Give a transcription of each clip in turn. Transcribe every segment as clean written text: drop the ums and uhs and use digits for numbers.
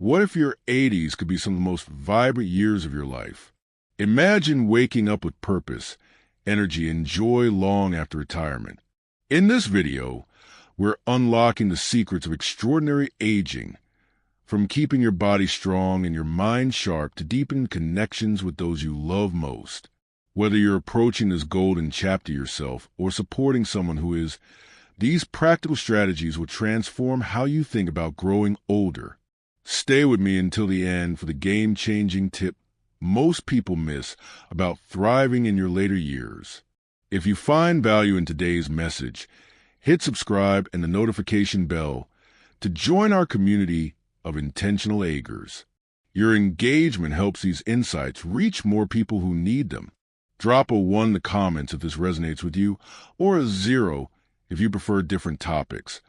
What if your 80s could be some of the most vibrant years of your life? Imagine waking up with purpose, energy, and joy long after retirement. In this video, we're unlocking the secrets of extraordinary aging, from keeping your body strong and your mind sharp to deepening connections with those you love most. Whether you're approaching this golden chapter yourself or supporting someone who is, these practical strategies will transform how you think about growing older. Stay with me until the end for the game-changing tip most people miss about thriving in your later years. If you find value in today's message, hit subscribe and the notification bell to join our community of intentional agers. Your engagement helps these insights reach more people who need them. Drop a 1 in the comments if this resonates with you, or a 0 if you prefer different topics.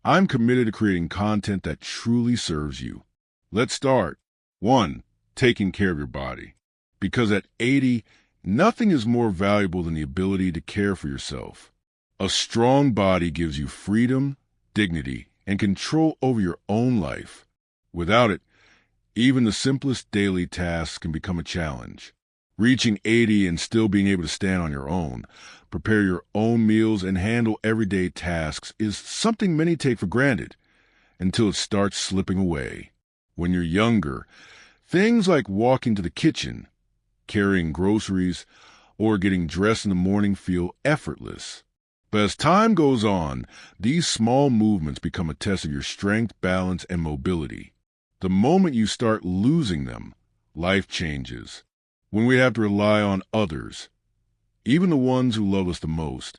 I'm committed to creating content that truly serves you. Let's start. 1. Taking care of your body. Because at 80, nothing is more valuable than the ability to care for yourself. A strong body gives you freedom, dignity, and control over your own life. Without it, even the simplest daily tasks can become a challenge. Reaching 80 and still being able to stand on your own, prepare your own meals, and handle everyday tasks is something many take for granted until it starts slipping away. When you're younger, things like walking to the kitchen, carrying groceries, or getting dressed in the morning feel effortless. But as time goes on, these small movements become a test of your strength, balance, and mobility. The moment you start losing them, life changes. When we have to rely on others, even the ones who love us the most,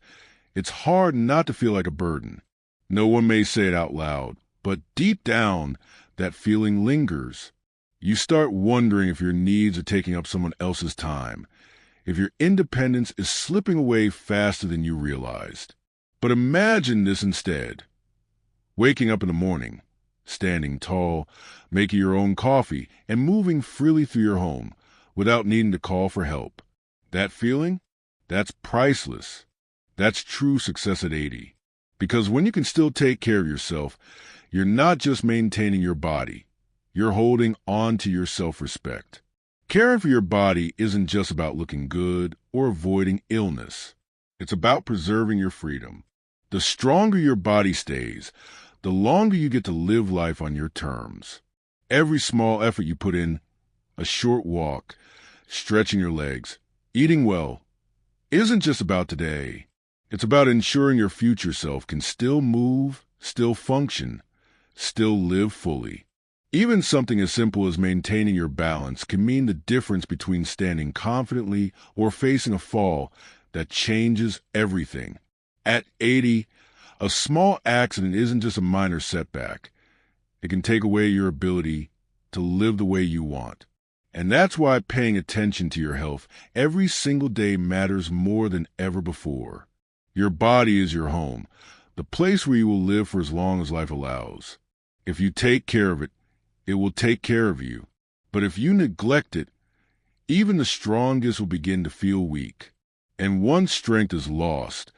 it's hard not to feel like a burden. No one may say it out loud, but deep down, that feeling lingers. You start wondering if your needs are taking up someone else's time, if your independence is slipping away faster than you realized. But imagine this instead. Waking up in the morning, standing tall, making your own coffee, and moving freely through your home without needing to call for help. That feeling? That's priceless. That's true success at 80. Because when you can still take care of yourself, you're not just maintaining your body, you're holding on to your self-respect. Caring for your body isn't just about looking good or avoiding illness. It's about preserving your freedom. The stronger your body stays, the longer you get to live life on your terms. Every small effort you put in, a short walk, stretching your legs, eating well, isn't just about today. It's about ensuring your future self can still move, still function, still live fully. Even something as simple as maintaining your balance can mean the difference between standing confidently or facing a fall that changes everything. At 80, a small accident isn't just a minor setback. It can take away your ability to live the way you want. And that's why paying attention to your health every single day matters more than ever before. Your body is your home, the place where you will live for as long as life allows. If you take care of it, it will take care of you. But if you neglect it, even the strongest will begin to feel weak. And once strength is lost,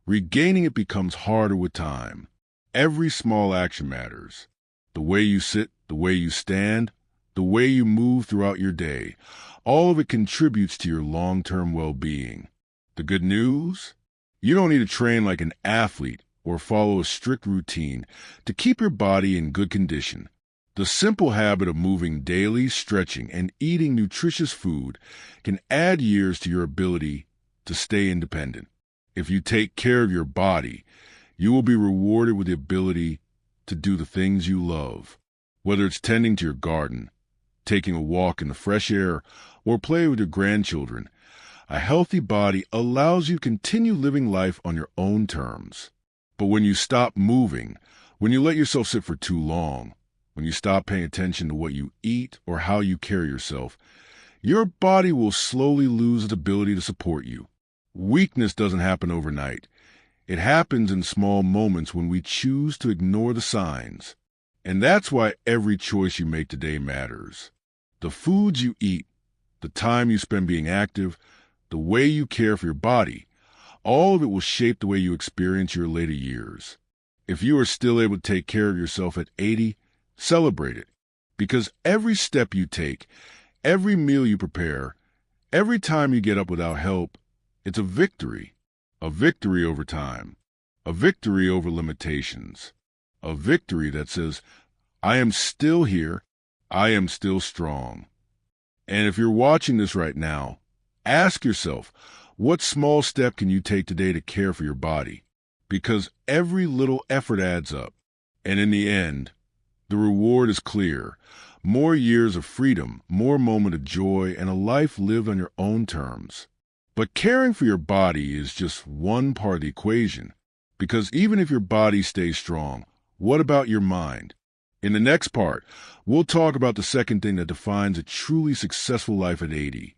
regaining it becomes harder with time. Every small action matters. The way you sit, the way you stand, the way you move throughout your day, all of it contributes to your long-term well-being. The good news? You don't need to train like an athlete or follow a strict routine to keep your body in good condition. The simple habit of moving daily, stretching, and eating nutritious food can add years to your ability to stay independent. If you take care of your body, you will be rewarded with the ability to do the things you love. Whether it's tending to your garden, taking a walk in the fresh air, or play with your grandchildren, a healthy body allows you to continue living life on your own terms. But when you stop moving, when you let yourself sit for too long, when you stop paying attention to what you eat or how you carry yourself, your body will slowly lose its ability to support you. Weakness doesn't happen overnight. It happens in small moments when we choose to ignore the signs. And that's why every choice you make today matters. The foods you eat, the time you spend being active, the way you care for your body, all of it will shape the way you experience your later years. If you are still able to take care of yourself at 80, celebrate it. Because every step you take, every meal you prepare, every time you get up without help, it's a victory. A victory over time. A victory over limitations. A victory that says, I am still here. I am still strong. And if you're watching this right now, ask yourself, what small step can you take today to care for your body? Because every little effort adds up. And in the end, the reward is clear. More years of freedom, more moment of joy, and a life lived on your own terms. But caring for your body is just one part of the equation. Because even if your body stays strong, what about your mind? In the next part, we'll talk about the second thing that defines a truly successful life at 80.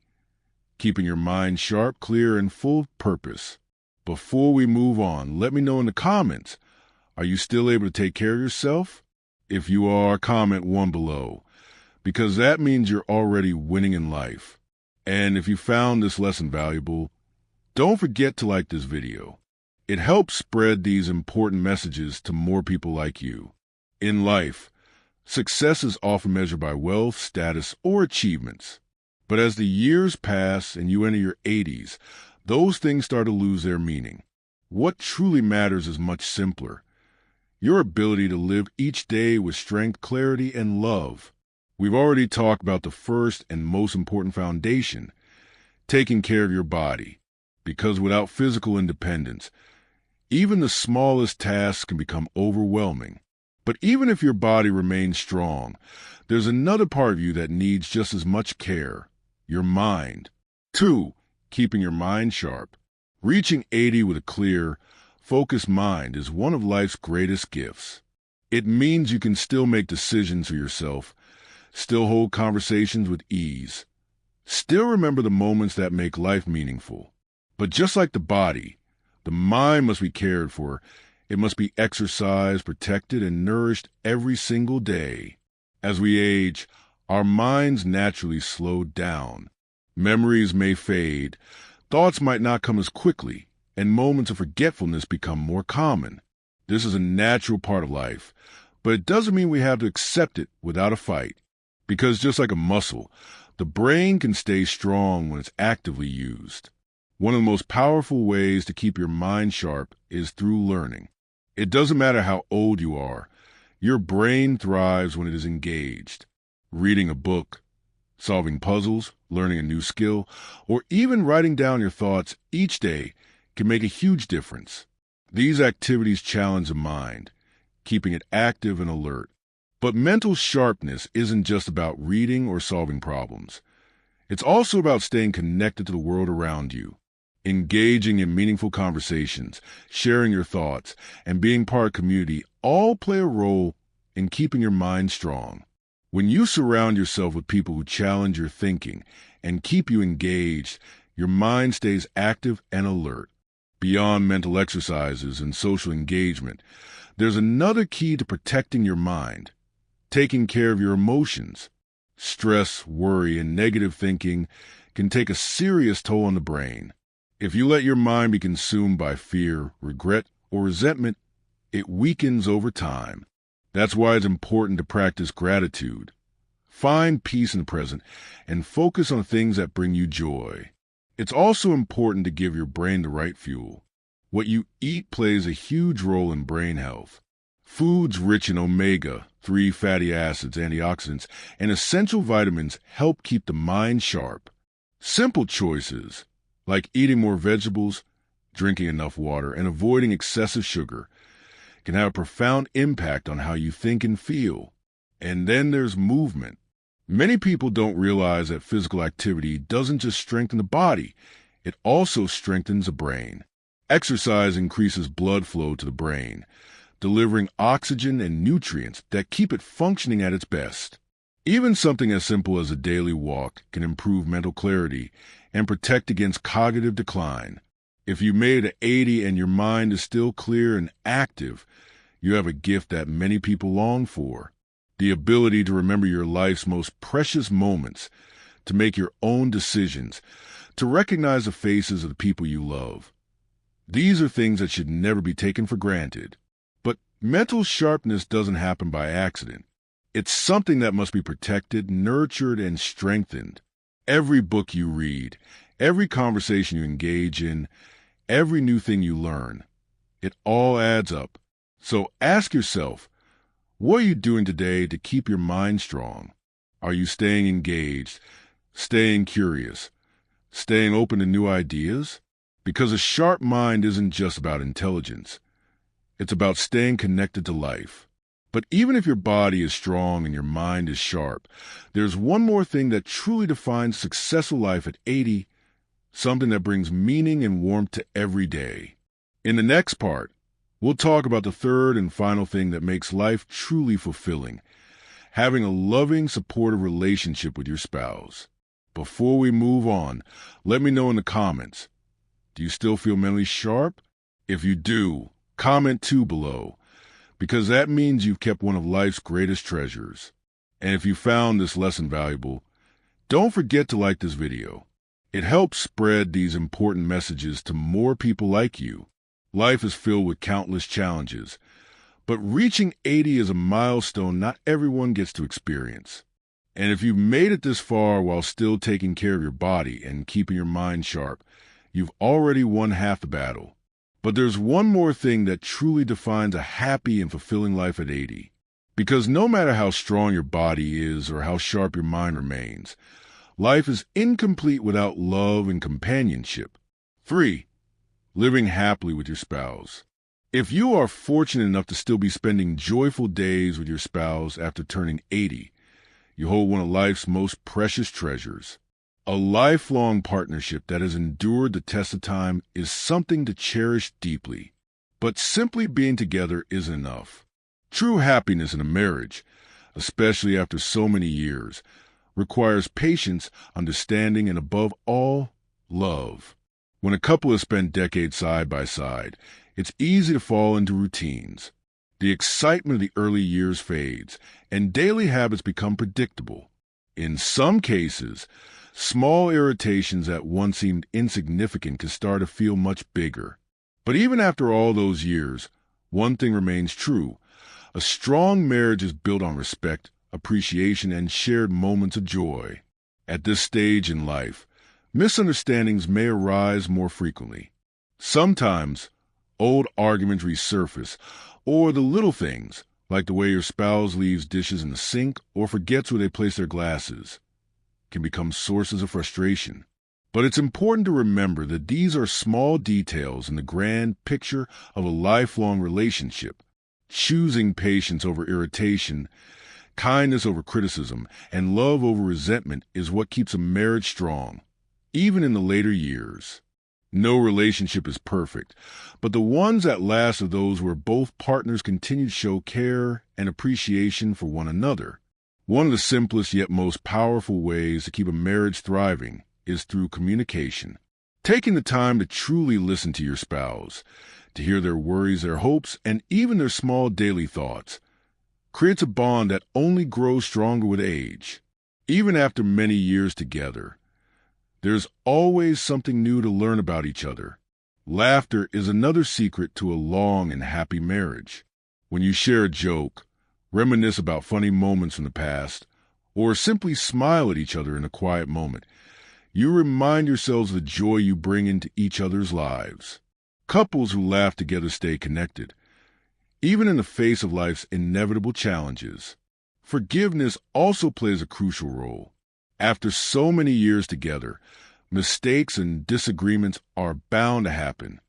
Keeping your mind sharp, clear, and full of purpose. Before we move on, let me know in the comments, are you still able to take care of yourself? If you are, comment 1 below, because that means you're already winning in life. And if you found this lesson valuable, don't forget to like this video. It helps spread these important messages to more people like you. In life, success is often measured by wealth, status, or achievements. But as the years pass and you enter your 80s, those things start to lose their meaning. What truly matters is much simpler. Your ability to live each day with strength, clarity, and love. We've already talked about the first and most important foundation, taking care of your body. Because without physical independence, even the smallest tasks can become overwhelming. But even if your body remains strong, there's another part of you that needs just as much care, your mind. 2, keeping your mind sharp. Reaching 80 with a clear, focused mind is one of life's greatest gifts. It means you can still make decisions for yourself, still hold conversations with ease, still remember the moments that make life meaningful. But just like the body, the mind must be cared for. It must be exercised, protected, and nourished every single day. As we age, our minds naturally slow down. Memories may fade, thoughts might not come as quickly, and moments of forgetfulness become more common. This is a natural part of life, but it doesn't mean we have to accept it without a fight. Because just like a muscle, the brain can stay strong when it's actively used. One of the most powerful ways to keep your mind sharp is through learning. It doesn't matter how old you are, your brain thrives when it is engaged. Reading a book, solving puzzles, learning a new skill, or even writing down your thoughts each day can make a huge difference. These activities challenge the mind, keeping it active and alert. But mental sharpness isn't just about reading or solving problems. It's also about staying connected to the world around you. Engaging in meaningful conversations, sharing your thoughts, and being part of community all play a role in keeping your mind strong. When you surround yourself with people who challenge your thinking and keep you engaged, your mind stays active and alert. Beyond mental exercises and social engagement, there's another key to protecting your mind: taking care of your emotions. Stress, worry, and negative thinking can take a serious toll on the brain. If you let your mind be consumed by fear, regret, or resentment, it weakens over time. That's why it's important to practice gratitude. Find peace in the present and focus on things that bring you joy. It's also important to give your brain the right fuel. What you eat plays a huge role in brain health. Foods rich in omega-3 fatty acids, antioxidants, and essential vitamins help keep the mind sharp. Simple choices, like eating more vegetables, drinking enough water, and avoiding excessive sugar, can have a profound impact on how you think and feel. And then there's movement. Many people don't realize that physical activity doesn't just strengthen the body, it also strengthens the brain. Exercise increases blood flow to the brain, delivering oxygen and nutrients that keep it functioning at its best. Even something as simple as a daily walk can improve mental clarity and protect against cognitive decline. If you made it to 80 and your mind is still clear and active, you have a gift that many people long for: the ability to remember your life's most precious moments, to make your own decisions, to recognize the faces of the people you love. These are things that should never be taken for granted. But mental sharpness doesn't happen by accident. It's something that must be protected, nurtured, and strengthened. Every book you read, every conversation you engage in, every new thing you learn, it all adds up. So ask yourself, what are you doing today to keep your mind strong? Are you staying engaged, staying curious, staying open to new ideas? Because a sharp mind isn't just about intelligence. It's about staying connected to life. But even if your body is strong and your mind is sharp, there's one more thing that truly defines successful life at 80, something that brings meaning and warmth to every day. In the next part, we'll talk about the third and final thing that makes life truly fulfilling: having a loving, supportive relationship with your spouse. Before we move on, let me know in the comments, do you still feel mentally sharp? If you do, comment 2 below, because that means you've kept one of life's greatest treasures. And if you found this lesson valuable, don't forget to like this video. It helps spread these important messages to more people like you. Life is filled with countless challenges, but reaching 80 is a milestone not everyone gets to experience. And if you've made it this far while still taking care of your body and keeping your mind sharp, you've already won half the battle. But there's one more thing that truly defines a happy and fulfilling life at 80. Because no matter how strong your body is or how sharp your mind remains, life is incomplete without love and companionship. 3. Living happily with your spouse. If you are fortunate enough to still be spending joyful days with your spouse after turning 80, you hold one of life's most precious treasures. A lifelong partnership that has endured the test of time is something to cherish deeply. But simply being together isn't enough. True happiness in a marriage, especially after so many years, requires patience, understanding, and above all, love. When a couple has spent decades side by side, it's easy to fall into routines. The excitement of the early years fades, and daily habits become predictable. In some cases, small irritations that once seemed insignificant can start to feel much bigger. But even after all those years, one thing remains true. A strong marriage is built on respect, appreciation, and shared moments of joy. At this stage in life, misunderstandings may arise more frequently. Sometimes, old arguments resurface, or the little things, like the way your spouse leaves dishes in the sink or forgets where they place their glasses, can become sources of frustration. But it's important to remember that these are small details in the grand picture of a lifelong relationship. Choosing patience over irritation, kindness over criticism, and love over resentment is what keeps a marriage strong, even in the later years. No relationship is perfect, but the ones that last are those where both partners continue to show care and appreciation for one another. One of the simplest yet most powerful ways to keep a marriage thriving is through communication. Taking the time to truly listen to your spouse, to hear their worries, their hopes, and even their small daily thoughts, creates a bond that only grows stronger with age. Even after many years together, there's always something new to learn about each other. Laughter is another secret to a long and happy marriage. When you share a joke, reminisce about funny moments from the past, or simply smile at each other in a quiet moment, you remind yourselves of the joy you bring into each other's lives. Couples who laugh together stay connected, even in the face of life's inevitable challenges. Forgiveness also plays a crucial role. After so many years together, mistakes and disagreements are bound to happen.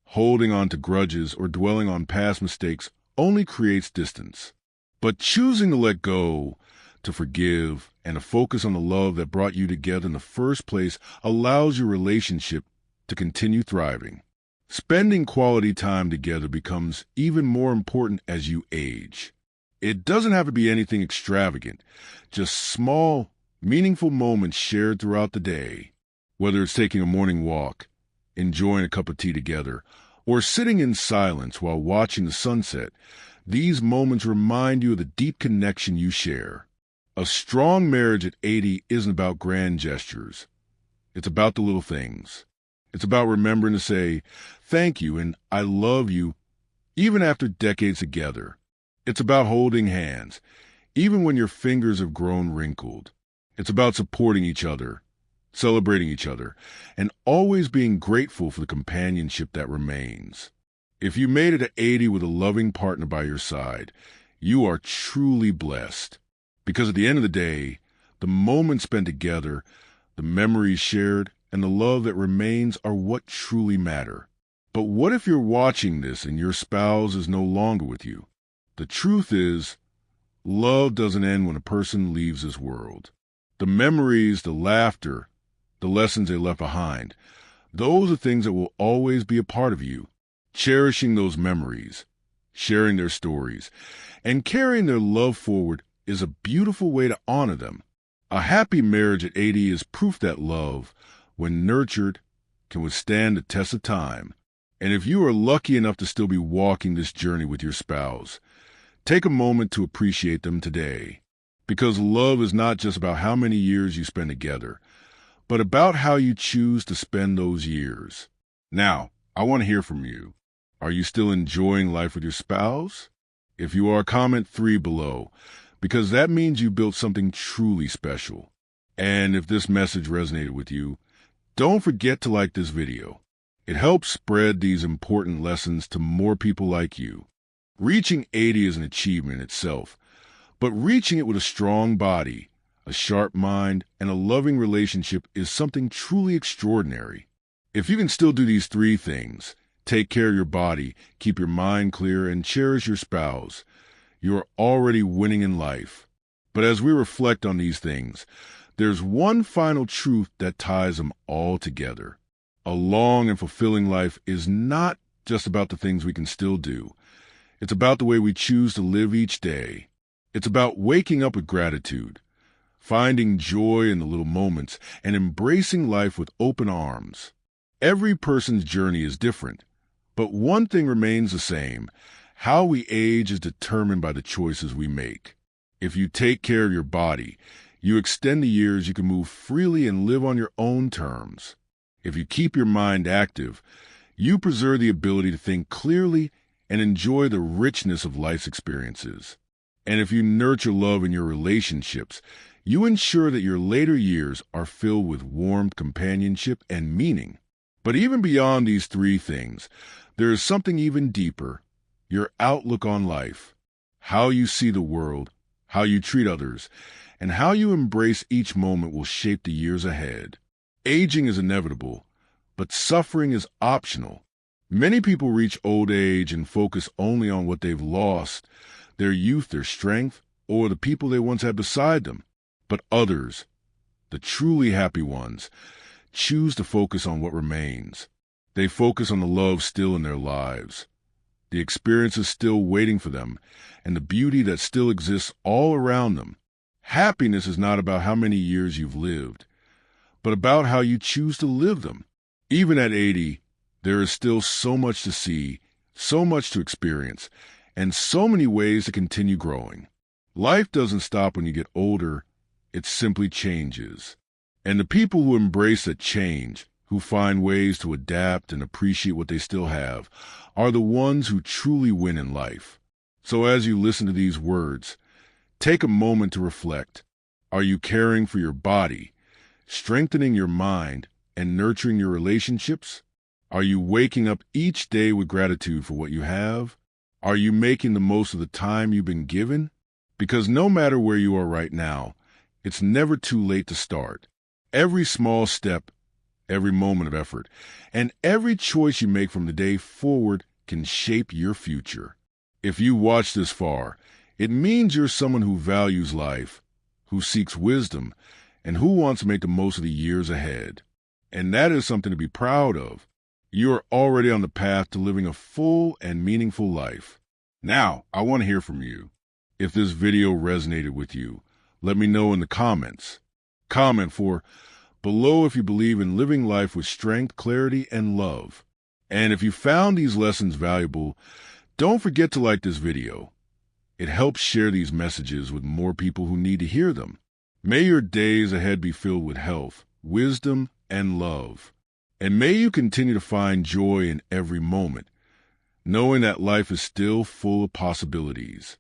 Holding on to grudges or dwelling on past mistakes only creates distance. But choosing to let go, to forgive, and to focus on the love that brought you together in the first place allows your relationship to continue thriving. Spending quality time together becomes even more important as you age. It doesn't have to be anything extravagant, just small, meaningful moments shared throughout the day. Whether it's taking a morning walk, enjoying a cup of tea together, or sitting in silence while watching the sunset, these moments remind you of the deep connection you share. A strong marriage at 80 isn't about grand gestures. It's about the little things. It's about remembering to say, thank you and I love you, even after decades together. It's about holding hands, even when your fingers have grown wrinkled. It's about supporting each other, celebrating each other, and always being grateful for the companionship that remains. If you made it to 80 with a loving partner by your side, you are truly blessed. Because at the end of the day, the moments spent together, the memories shared, and the love that remains are what truly matter. But what if you're watching this and your spouse is no longer with you? The truth is, love doesn't end when a person leaves this world. The memories, the laughter, the lessons they left behind, those are things that will always be a part of you. Cherishing those memories, sharing their stories, and carrying their love forward is a beautiful way to honor them. A happy marriage at 80 is proof that love, when nurtured, can withstand the test of time. And if you are lucky enough to still be walking this journey with your spouse, take a moment to appreciate them today. Because love is not just about how many years you spend together, but about how you choose to spend those years. Now, I want to hear from you. Are you still enjoying life with your spouse? If you are, comment 3 below, because that means you built something truly special. And if this message resonated with you, don't forget to like this video. It helps spread these important lessons to more people like you. Reaching 80 is an achievement itself, but reaching it with a strong body, a sharp mind, and a loving relationship is something truly extraordinary. If you can still do these 3 things, take care of your body, keep your mind clear, and cherish your spouse, you are already winning in life. But as we reflect on these things, there's one final truth that ties them all together. A long and fulfilling life is not just about the things we can still do. It's about the way we choose to live each day. It's about waking up with gratitude, finding joy in the little moments, and embracing life with open arms. Every person's journey is different, but one thing remains the same. How we age is determined by the choices we make. If you take care of your body, you extend the years you can move freely and live on your own terms. If you keep your mind active, you preserve the ability to think clearly and enjoy the richness of life's experiences. And if you nurture love in your relationships, you ensure that your later years are filled with warmth, companionship, and meaning. But even beyond these 3 things, there is something even deeper: your outlook on life, how you see the world, how you treat others, and how you embrace each moment will shape the years ahead. Aging is inevitable, but suffering is optional. Many people reach old age and focus only on what they've lost, their youth, their strength, or the people they once had beside them. But others, the truly happy ones, choose to focus on what remains. They focus on the love still in their lives, the experiences still waiting for them, and the beauty that still exists all around them. Happiness is not about how many years you've lived, but about how you choose to live them. Even at 80, there is still so much to see, so much to experience, and so many ways to continue growing. Life doesn't stop when you get older, it simply changes. And the people who embrace that change, who find ways to adapt and appreciate what they still have, are the ones who truly win in life. So as you listen to these words, take a moment to reflect. Are you caring for your body, strengthening your mind, and nurturing your relationships? Are you waking up each day with gratitude for what you have? Are you making the most of the time you've been given? Because no matter where you are right now, it's never too late to start. Every small step, every moment of effort, and every choice you make from the day forward can shape your future. If you watch this far, it means you're someone who values life, who seeks wisdom, and who wants to make the most of the years ahead. And that is something to be proud of. You are already on the path to living a full and meaningful life. Now, I want to hear from you. If this video resonated with you, let me know in the comments. Comment for below if you believe in living life with strength, clarity, and love. And if you found these lessons valuable, don't forget to like this video. It helps share these messages with more people who need to hear them. May your days ahead be filled with health, wisdom, and love. And may you continue to find joy in every moment, knowing that life is still full of possibilities.